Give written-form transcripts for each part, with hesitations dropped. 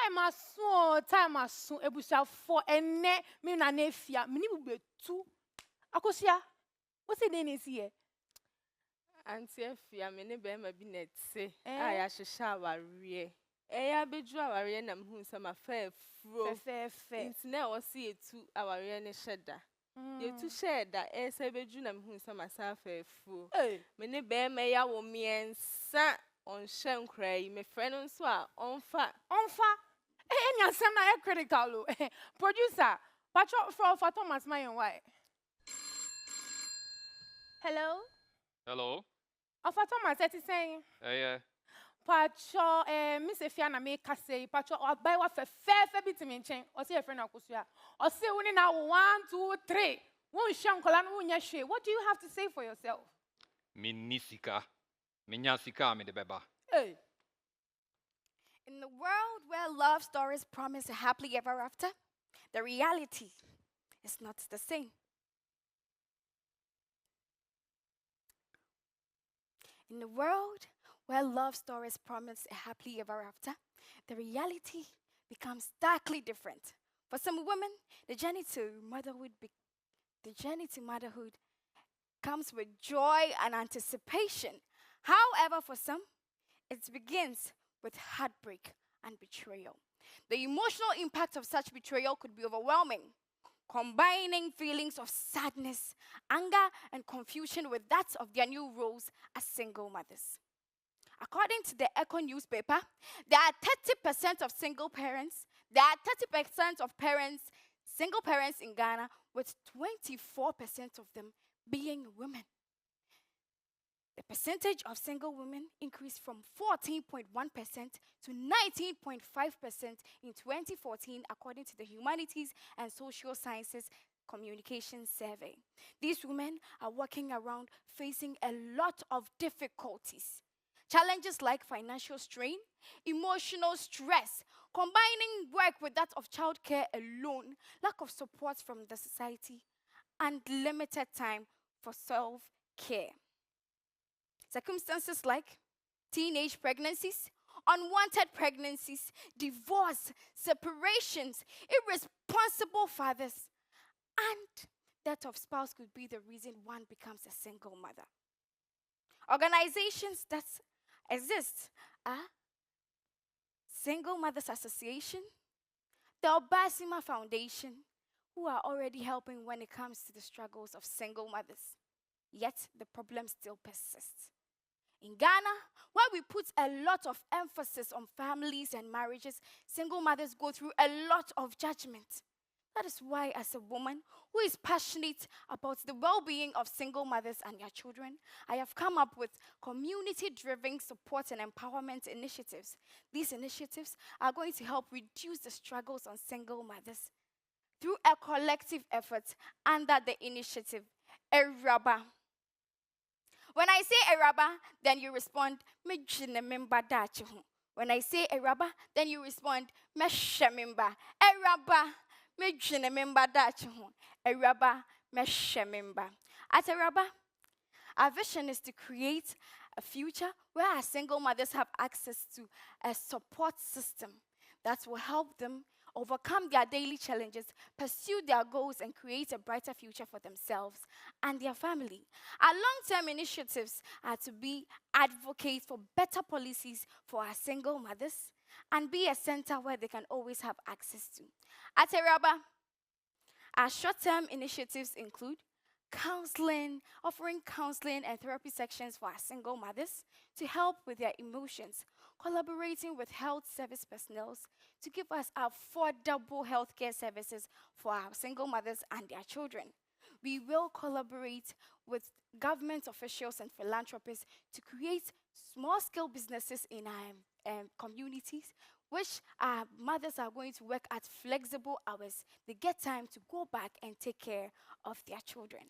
Time as soon. Ebusa for ene me na nefia. Me ni bube tu. Akosia. What's the name is here? Auntie Efia, me ne be ma bi na tse. Ya hwehwa aware. Ya beju aware na mhu nsama fa afuro. Fe. Intina wo se etu aware ne hyeda. Yetu hyeda se beju na mhu nsama sa fa afuro. Me ne be ma ya wo miensa on hyenkra yi me frɛ no nso a onfa. Any asem na critical. Producer, patro for Thomas Mayon why? Hello. For Thomas, that is saying. Yeah. Patro, Miss Efiana make us say, Patro, or buy what fair bit me chain, or see a friend of Kusia, or say winning now 1, 2, 3. Won't shankolan won't share. What do you have to say for yourself? Minisika. Minyasika me de beba. Hey. In the world where love stories promise a happily ever after, the reality is not the same. In the world where love stories promise a happily ever after, the reality becomes starkly different. For some women, the journey to motherhood comes with joy and anticipation. However, for some, it begins with heartbreak and betrayal. The emotional impact of such betrayal could be overwhelming, combining feelings of sadness, anger, and confusion with that of their new roles as single mothers. According to the Echo newspaper, there are 30% of single parents. There are 30% of single parents in Ghana, with 24% of them being women. The percentage of single women increased from 14.1% to 19.5% in 2014, according to the Humanities and Social Sciences Communication Survey. These women are walking around facing a lot of difficulties. Challenges like financial strain, emotional stress, combining work with that of childcare alone, lack of support from the society, and limited time for self-care. Circumstances like teenage pregnancies, unwanted pregnancies, divorce, separations, irresponsible fathers, and death of spouse could be the reason one becomes a single mother. Organizations that exist are Single Mothers Association, the Obasima Foundation, who are already helping when it comes to the struggles of single mothers. Yet the problem still persists. In Ghana, where we put a lot of emphasis on families and marriages, single mothers go through a lot of judgment. That is why, as a woman who is passionate about the well-being of single mothers and their children, I have come up with community-driven support and empowerment initiatives. These initiatives are going to help reduce the struggles on single mothers through a collective effort under the initiative Awuraa. When I say Awuraa, then you respond, when I say Awuraa, then you respond, Awuraa, At Awuraa, our vision is to create a future where our single mothers have access to a support system that will help them overcome their daily challenges, pursue their goals, and create a brighter future for themselves and their family. Our long-term initiatives are to be advocates for better policies for our single mothers and be a center where they can always have access to. At Awuraa, our short-term initiatives include counseling, offering counseling and therapy sections for our single mothers to help with their emotions, collaborating with health service personnel to give us affordable healthcare services for our single mothers and their children. We will collaborate with government officials and philanthropists to create small-scale businesses in our communities, which our mothers are going to work at flexible hours. They get time to go back and take care of their children.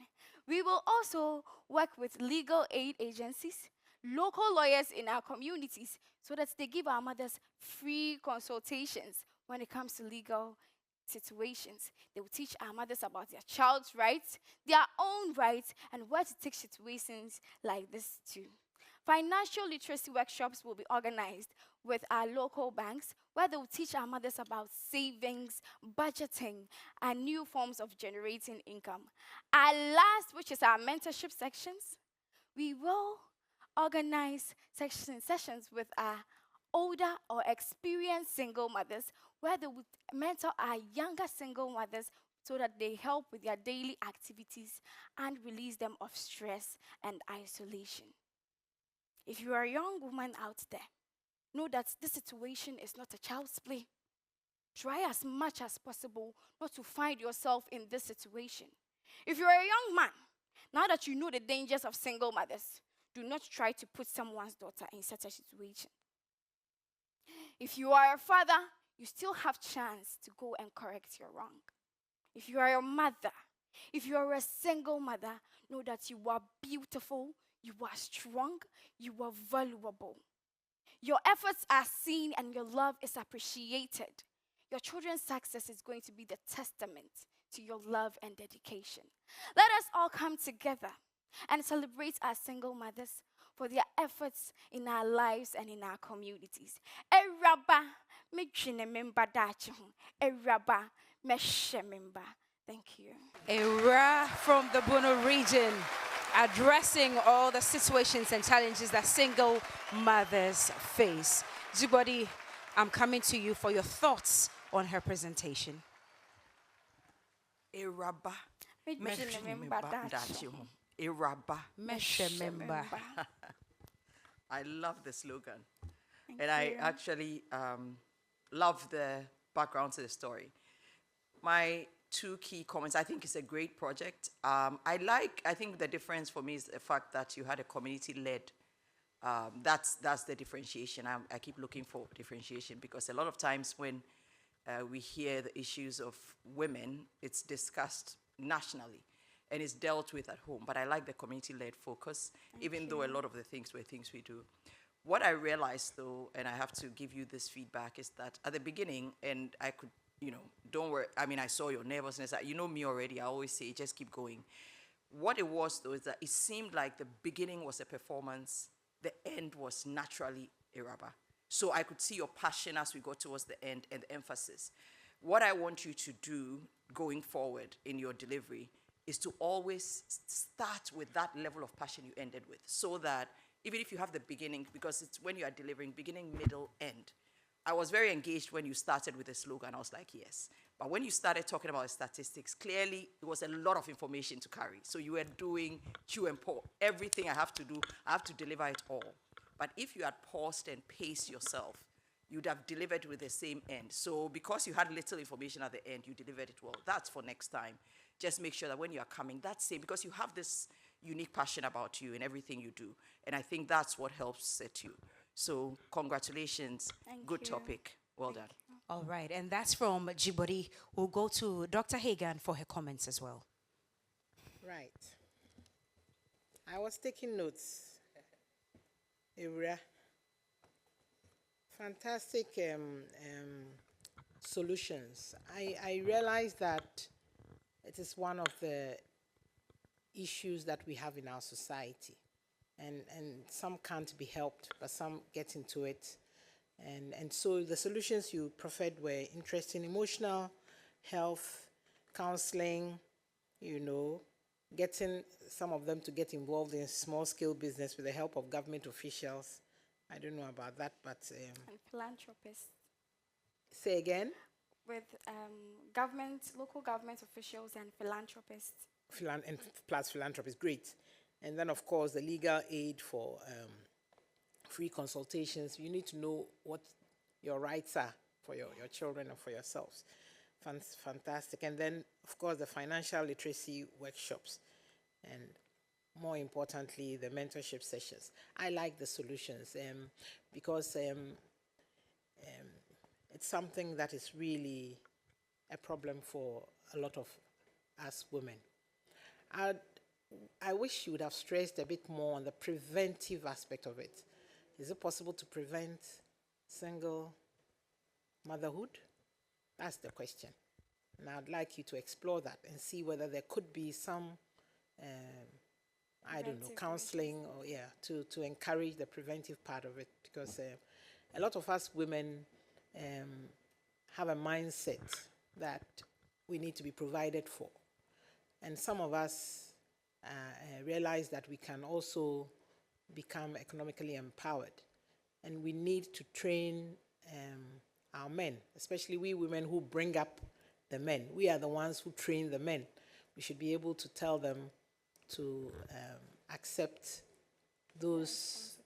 We will also work with legal aid agencies, local lawyers in our communities, so that they give our mothers free consultations when it comes to legal situations. They will teach our mothers about their child's rights, their own rights, and where to take situations like this too. Financial literacy workshops will be organized with our local banks, where they will teach our mothers about savings, budgeting, and new forms of generating income. Our last, which is our mentorship sections, we will organize sessions with our older or experienced single mothers, where they would mentor our younger single mothers so that they help with their daily activities and release them of stress and isolation. If you are a young woman out there, know that this situation is not a child's play. Try as much as possible not to find yourself in this situation. If you're a young man, now that you know the dangers of single mothers, do not try to put someone's daughter in such a situation. If you are a father, you still have chance to go and correct your wrong. If you are a mother, if you are a single mother, know that you are beautiful, you are strong, you are valuable. Your efforts are seen and your love is appreciated. Your children's success is going to be the testament to your love and dedication. Let us all come together and celebrate our single mothers for their efforts in our lives and in our communities. Eraba, mejine memba dachi ho. Eraba, meshe memba. Thank you. Awuraa from the Bono region, addressing all the situations and challenges that single mothers face. Jibodi, I'm coming to you for your thoughts on her presentation. Eraba. Mejine memba dachi ho. Eraba. Meshe memba. I love the slogan. Thank I you. actually love the background to the story. My two key comments, I think it's a great project. I think the difference for me is the fact that you had a community-led. That's the differentiation. I keep looking for differentiation because a lot of times when we hear the issues of women, it's discussed nationally and it's dealt with at home. But I like the community-led focus, even though a lot of the things were things we do. What I realized, though, and I have to give you this feedback, is that at the beginning, and I could, don't worry. I mean, I saw your nervousness. You know me already. I always say, just keep going. What it was, though, is that it seemed like the beginning was a performance. The end was naturally Iraba. So I could see your passion as we got towards the end and the emphasis. What I want you to do going forward in your delivery is to always start with that level of passion you ended with, so that even if you have the beginning, because it's when you are delivering, beginning, middle, end. I was very engaged when you started with the slogan. I was like, yes. But when you started talking about statistics, clearly it was a lot of information to carry. So you were doing chew and pour. Everything I have to do, I have to deliver it all. But if you had paused and paced yourself, you'd have delivered with the same end. So because you had little information at the end, you delivered it well. That's for next time. Just make sure that when you are coming, that's same, because you have this unique passion about you in everything you do. And I think that's what helps set you. So congratulations. Good topic. Well done. All right, and that's from Jibodi. We'll go to Dr. Hagan for her comments as well. Right. I was taking notes. Awuraa. Fantastic solutions. I realize that it is one of the issues that we have in our society. And some can't be helped, but some get into it. And so the solutions you proffered were interesting: emotional health, counseling, getting some of them to get involved in small-scale business with the help of government officials. I don't know about that, but... and philanthropists. Say again? With local government officials and philanthropists. And plus philanthropists, great. And then, of course, the legal aid for free consultations. You need to know what your rights are for your children and for yourselves. Fantastic. And then, of course, the financial literacy workshops. And more importantly, the mentorship sessions. I like the solutions because it's something that is really a problem for a lot of us women. I wish you would have stressed a bit more on the preventive aspect of it. Is it possible to prevent single motherhood? That's the question. And I'd like you to explore that and see whether there could be some, counseling or to encourage the preventive part of it, because a lot of us women have a mindset that we need to be provided for. And some of us realize that we can also become economically empowered. And we need to train our men, especially we women who bring up the men. We are the ones who train the men. We should be able to tell them to accept those,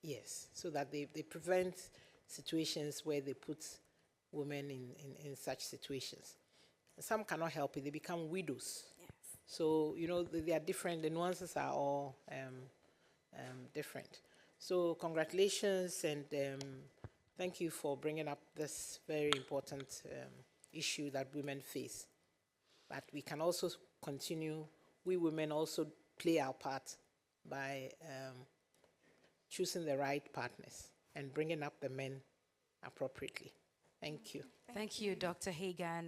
yes, so that they prevent situations where they put women in such situations. Some cannot help it, they become widows. Yes. So, you know, they are different, the nuances are all different. So congratulations, and thank you for bringing up this very important issue that women face. But we can also continue, we women also play our part by choosing the right partners and bringing up the men appropriately. Thank you. Thank you, Dr. Hagan.